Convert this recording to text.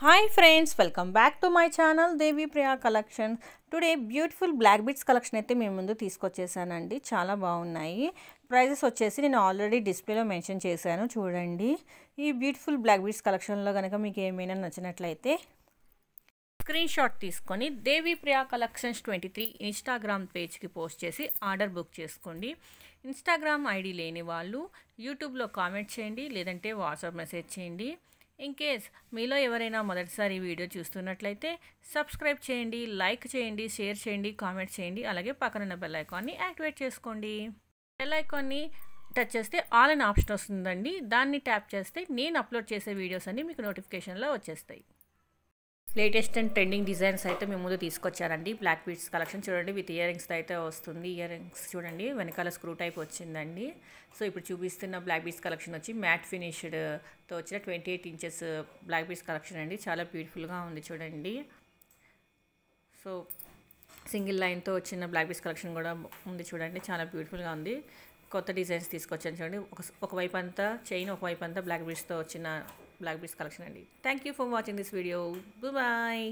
Hi friends, welcome back to my channel Devi Priya Collection. Today beautiful black beads collection అయితే మేము ముందు తీసుకొచ్చేసానండి. చాలా బాగున్నాయి. ప్రైజెస్ వచ్చేసి నేను ఆల్రెడీ డిస్ప్లేలో మెన్షన్ చేశాను చూడండి. ఈ బ్యూటిఫుల్ బ్లాక్ బీడ్స్ కలెక్షన్లో కనుక మీకు ఏమైనా నచ్చినట్లయితే స్క్రీన్ షాట్ తీసుకొని దేవి ప్రియా కలెక్షన్స్ 23 ఇన్స్టాగ్రామ్ పేజ్కి పోస్ట్ చేసి ఆర్డర్ బుక్ చేసుకోండి. ఇన్స్టాగ్రామ్ ఐడి లేని వాళ్ళు యూట్యూబ్లో కామెంట్ చేయండి, లేదంటే వాట్సాప్ మెసేజ్ చేయండి. ఇన్ కేస్ మీలో ఎవరైనా మొదటిసారి ఈ వీడియో చూస్తున్నట్లయితే సబ్స్క్రైబ్ చేయండి, లైక్ చేయండి, షేర్ చేయండి, కామెంట్ చేయండి. అలాగే పక్కనున్న బెల్ ఐకాన్ని యాక్టివేట్ చేసుకోండి. బెల్ ఐకాన్ని టచ్ చేస్తే ఆల్ అనే ఆప్షన్ వస్తుందండి. దాన్ని ట్యాప్ చేస్తే నేను అప్లోడ్ చేసే వీడియోస్ అన్నీ మీకు నోటిఫికేషన్లో వచ్చేస్తాయి. లేటెస్ట్ అండ్ ట్రెండింగ్ డిజైన్స్ అయితే మేము ముందు తీసుకొచ్చారండి. బ్లాక్ బీడ్స్ కలెక్షన్ చూడండి, విత్ ఇయర్ రింగ్స్ అయితే వస్తుంది. ఇయర్ రింగ్స్ చూడండి, వెనకాల స్క్రూ టైప్ వచ్చిందండి. సో ఇప్పుడు చూపిస్తున్న బ్లాక్ బీడ్స్ కలెక్షన్ వచ్చి మ్యాట్ ఫినిష్డ్తో వచ్చిన 28 ఇంచెస్ బ్లాక్ బీడ్స్ కలెక్షన్ అండి. చాలా బ్యూటిఫుల్గా ఉంది చూడండి. సో సింగిల్ లైన్తో వచ్చిన బ్లాక్ బీడ్స్ కలెక్షన్ కూడా ఉంది చూడండి, చాలా బ్యూటిఫుల్గా ఉంది. కొత్త డిజైన్స్ తీసుకొచ్చాను చూడండి. ఒకవైపు అంతా చైన్, ఒకవైపు అంతా బ్లాక్ బీడ్స్తో వచ్చిన బ్లాక్ బీడ్స్ కలెక్షన్ అండి. Thank you for watching this video. Bye.